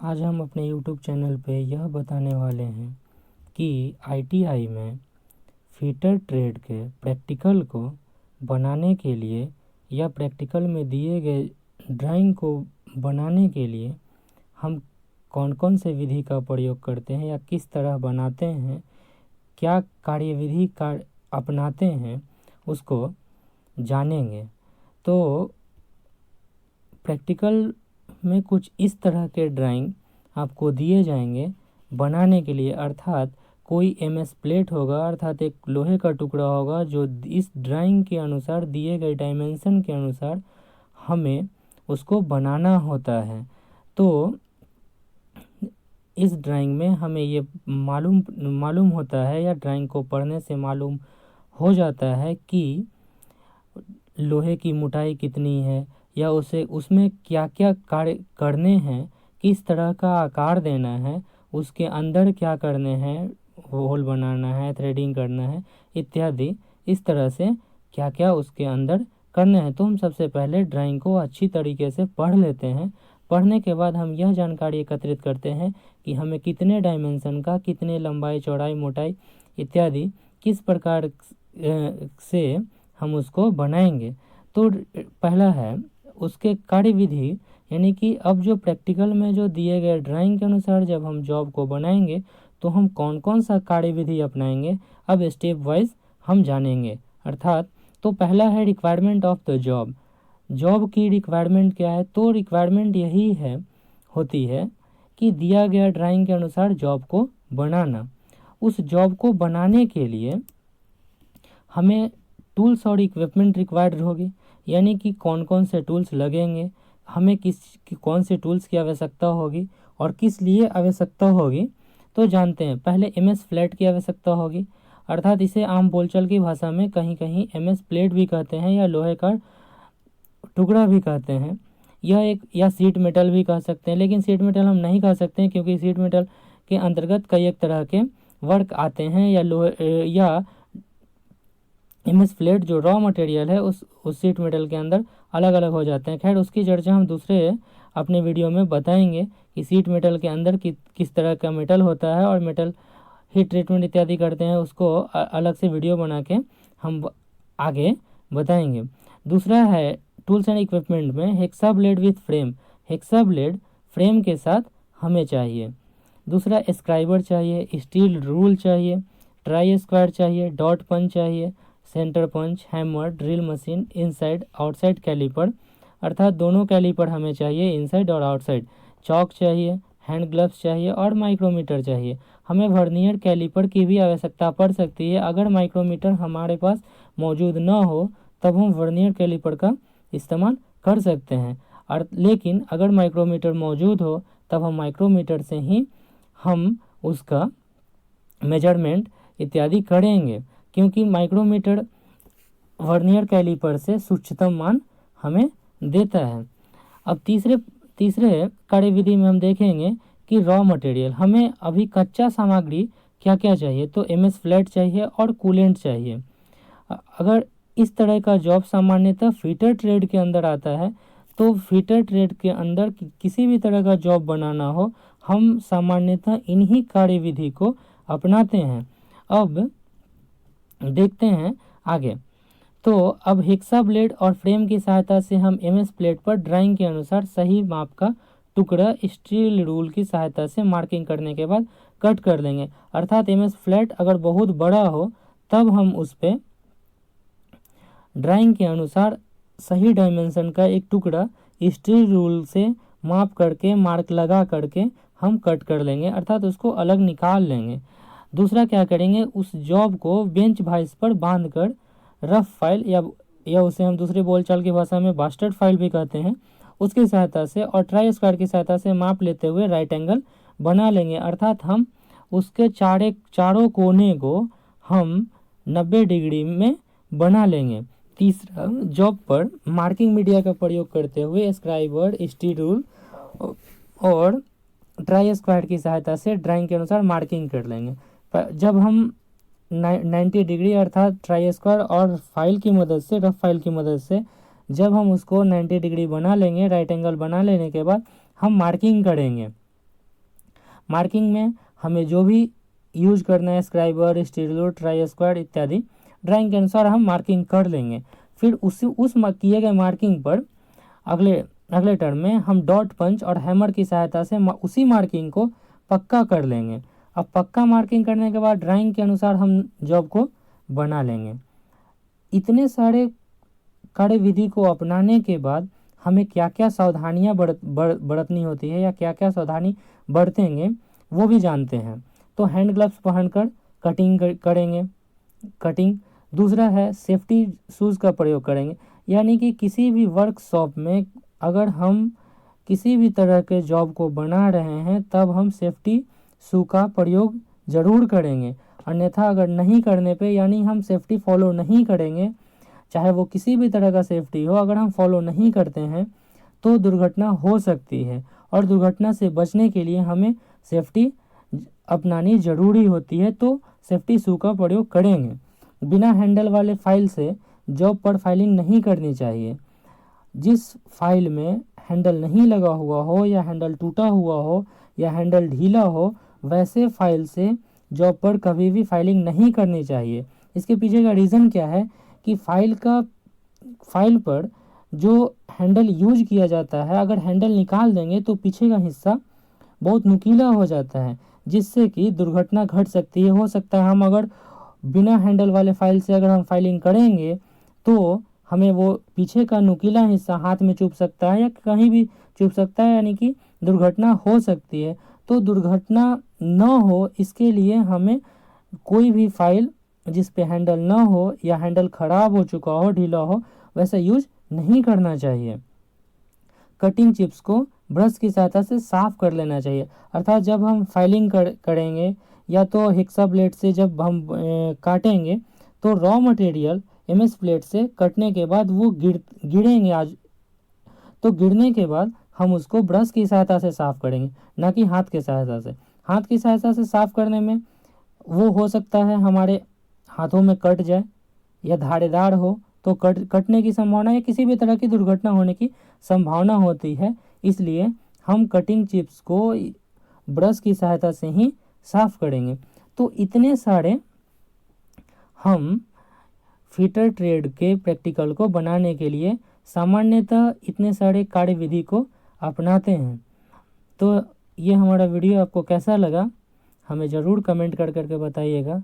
आज हम अपने YouTube चैनल पे यह बताने वाले हैं कि ITI में फीटर ट्रेड के प्रैक्टिकल को बनाने के लिए या प्रैक्टिकल में दिए गए ड्राइंग को बनाने के लिए हम कौन कौन से विधि का प्रयोग करते हैं या किस तरह बनाते हैं, क्या कार्यविधि का अपनाते हैं, उसको जानेंगे। तो प्रैक्टिकल में कुछ इस तरह के ड्राइंग आपको दिए जाएंगे बनाने के लिए, अर्थात कोई MS प्लेट होगा, अर्थात एक लोहे का टुकड़ा होगा जो इस ड्राइंग के अनुसार दिए गए डायमेंशन के अनुसार हमें उसको बनाना होता है। तो इस ड्राइंग में हमें ये मालूम होता है या ड्राइंग को पढ़ने से मालूम हो जाता है कि लोहे की मोटाई कितनी है या उसमें क्या क्या कार्य करने हैं, किस तरह का आकार देना है, उसके अंदर क्या करने हैं, होल बनाना है, थ्रेडिंग करना है इत्यादि, इस तरह से क्या क्या उसके अंदर करने हैं। तो हम सबसे पहले ड्राइंग को अच्छी तरीके से पढ़ लेते हैं। पढ़ने के बाद हम यह जानकारी एकत्रित करते हैं कि हमें कितने डायमेंशन का, कितने लंबाई, चौड़ाई, मोटाई इत्यादि किस प्रकार से हम उसको बनाएंगे। तो पहला है उसके कार्यविधि, यानी कि अब जो प्रैक्टिकल में जो दिए गए ड्राइंग के अनुसार जब हम जॉब को बनाएंगे तो हम कौन कौन सा कार्यविधि अपनाएंगे, अब स्टेप वाइज हम जानेंगे। अर्थात तो पहला है requirement of the job. Job की रिक्वायरमेंट क्या है? तो रिक्वायरमेंट यही होती है कि दिया गया ड्राइंग के अनुसार जॉब को बनाना। उस जॉब को बनाने के लिए हमें टूल्स और इक्विपमेंट रिक्वायर्ड होगी, यानी कि कौन कौन से टूल्स लगेंगे, हमें कौन से टूल्स की आवश्यकता होगी और किस लिए आवश्यकता होगी। तो जानते हैं, पहले MS फ्लैट की आवश्यकता होगी, अर्थात इसे आम बोलचाल की भाषा में कहीं कहीं MS प्लेट भी कहते हैं या लोहे का टुकड़ा भी कहते हैं। या सीट मेटल भी कह सकते हैं, लेकिन सीट मेटल हम नहीं कह सकते हैं क्योंकि सीट मेटल के अंतर्गत कई एक तरह के वर्क आते हैं या MS फ्लैट जो रॉ मटेरियल है उस सीट मेटल के अंदर अलग अलग हो जाते हैं। खैर, उसकी चर्चा हम दूसरे अपने वीडियो में बताएंगे कि सीट मेटल के अंदर किस तरह का मेटल होता है और मेटल हीट ट्रीटमेंट इत्यादि करते हैं, उसको अलग से वीडियो बना के हम आगे बताएंगे। दूसरा है टूल्स एंड इक्विपमेंट में hexa blade with frame. Hexa blade frame के साथ हमें चाहिए। दूसरा स्क्राइबर चाहिए, स्टील रूल चाहिए, ट्राई स्क्वायर चाहिए, डॉट पंच चाहिए, centre punch, hammer, drill machine, inside outside caliper, अर्थात दोनों कैलिपर हमें चाहिए, इनसाइड और आउटसाइड। चौक चाहिए, हैंड ग्लव्स चाहिए और माइक्रोमीटर चाहिए। हमें वर्नियर कैलिपर की भी आवश्यकता पड़ सकती है। अगर माइक्रोमीटर हमारे पास मौजूद न हो तब हम वर्नियर कैलिपर का इस्तेमाल कर सकते हैं, और लेकिन अगर माइक्रोमीटर मौजूद हो तब हम माइक्रोमीटर से ही हम उसका मेजरमेंट इत्यादि करेंगे, क्योंकि माइक्रोमीटर वर्नियर कैलिपर से सूक्ष्मतम मान हमें देता है। अब तीसरे कार्यविधि में हम देखेंगे कि रॉ मटेरियल, हमें अभी कच्चा सामग्री क्या क्या चाहिए। तो MS फ्लैट चाहिए और कूलेंट चाहिए। अगर इस तरह का जॉब सामान्यतः फीटर ट्रेड के अंदर आता है, तो फीटर ट्रेड के अंदर किसी भी तरह का जॉब बनाना हो, हम सामान्यतः इन्हीं कार्यविधि को अपनाते हैं। अब देखते हैं आगे। तो अब हेक्सा ब्लेड और फ्रेम की सहायता से हम MS प्लेट पर ड्राइंग के अनुसार सही माप का टुकड़ा स्टील रूल की सहायता से मार्किंग करने के बाद कट कर लेंगे। अर्थात MS फ्लैट अगर बहुत बड़ा हो तब हम उस पर ड्राइंग के अनुसार सही डायमेंशन का एक टुकड़ा स्टील रूल से माप करके, मार्क लगा करके हम कट कर लेंगे, अर्थात उसको अलग निकाल लेंगे। दूसरा क्या करेंगे, उस जॉब को बेंच वाइस पर बांध कर रफ फाइल या उसे हम दूसरे बोलचाल की भाषा में बास्टर्ड फाइल भी कहते हैं, उसकी सहायता से और ट्राई स्क्वायर की सहायता से माप लेते हुए राइट एंगल बना लेंगे। अर्थात हम उसके चारों कोने को हम 90 डिग्री में बना लेंगे। तीसरा, जॉब पर मार्किंग मीडिया का प्रयोग करते हुए स्क्राइबर, स्टील रूल और ट्राई स्क्वायर की सहायता से ड्राइंग के अनुसार मार्किंग कर लेंगे। जब हम 90 डिग्री अर्थात ट्राई स्क्वायर और फाइल की मदद से, रफ फाइल की मदद से जब हम उसको 90 डिग्री बना लेंगे, राइट एंगल बना लेने के बाद हम मार्किंग करेंगे। मार्किंग में हमें जो भी यूज करना है, स्क्राइबर, स्टीरियो, ट्राई स्क्वाड इत्यादि, ड्राइंग के अनुसार हम मार्किंग कर लेंगे। फिर उस किए गए मार्किंग पर अगले टर्म में हम डॉट पंच और हैमर की सहायता से उसी मार्किंग को पक्का कर लेंगे। अब पक्का मार्किंग करने के बाद ड्राइंग के अनुसार हम जॉब को बना लेंगे। इतने सारे कार्यविधि को अपनाने के बाद हमें क्या क्या सावधानियां बरतनी होती है या क्या क्या सावधानी बरतेंगे वो भी जानते हैं। तो हैंड ग्लव्स पहनकर कटिंग करेंगे, कटिंग। दूसरा है सेफ्टी शूज़ का प्रयोग करेंगे, यानी कि किसी भी वर्कशॉप में अगर हम किसी भी तरह के जॉब को बना रहे हैं तब हम सेफ्टी शू का प्रयोग ज़रूर करेंगे। अन्यथा अगर नहीं करने पे, यानी हम सेफ्टी फॉलो नहीं करेंगे, चाहे वो किसी भी तरह का सेफ्टी हो, अगर हम फॉलो नहीं करते हैं तो दुर्घटना हो सकती है। और दुर्घटना से बचने के लिए हमें सेफ्टी अपनानी ज़रूरी होती है। तो सेफ्टी शू का प्रयोग करेंगे। बिना हैंडल वाले फाइल से जॉब पर फाइलिंग नहीं करनी चाहिए। जिस फाइल में हैंडल नहीं लगा हुआ हो या हैंडल टूटा हुआ हो या हैंडल ढीला हो, वैसे फाइल से जॉब पर कभी भी फाइलिंग नहीं करनी चाहिए। इसके पीछे का रीज़न क्या है कि फाइल पर जो हैंडल यूज किया जाता है, अगर हैंडल निकाल देंगे तो पीछे का हिस्सा बहुत नुकीला हो जाता है, जिससे कि दुर्घटना घट सकती है। हो सकता है हम अगर बिना हैंडल वाले फाइल से अगर हम फाइलिंग करेंगे तो हमें वो पीछे का नुकीला हिस्सा हाथ में चुभ सकता है या कहीं भी चुभ सकता है, यानी कि दुर्घटना हो सकती है। तो दुर्घटना न हो इसके लिए हमें कोई भी फाइल जिस पे हैंडल ना हो या हैंडल ख़राब हो चुका हो, ढीला हो, वैसा यूज नहीं करना चाहिए। कटिंग चिप्स को ब्रश की सहायता से साफ़ कर लेना चाहिए। अर्थात जब हम फाइलिंग करेंगे या तो हेक्सा ब्लेड से जब हम काटेंगे तो रॉ मटेरियल एमएस ब्लेड से कटने के बाद वो गिरेंगे तो गिरने के बाद हम उसको ब्रश की सहायता से साफ़ करेंगे, ना कि हाथ की सहायता से। हाथ की सहायता से साफ़ करने में वो हो सकता है हमारे हाथों में कट जाए या धारेदार हो तो कटने की संभावना या किसी भी तरह की दुर्घटना होने की संभावना होती है। इसलिए हम कटिंग चिप्स को ब्रश की सहायता से ही साफ़ करेंगे। तो इतने सारे हम फिटर ट्रेड के प्रैक्टिकल को बनाने के लिए सामान्यतः इतने सारे कार्यविधि को अपनाते हैं। तो ये हमारा वीडियो आपको कैसा लगा हमें ज़रूर कमेंट करके बताइएगा।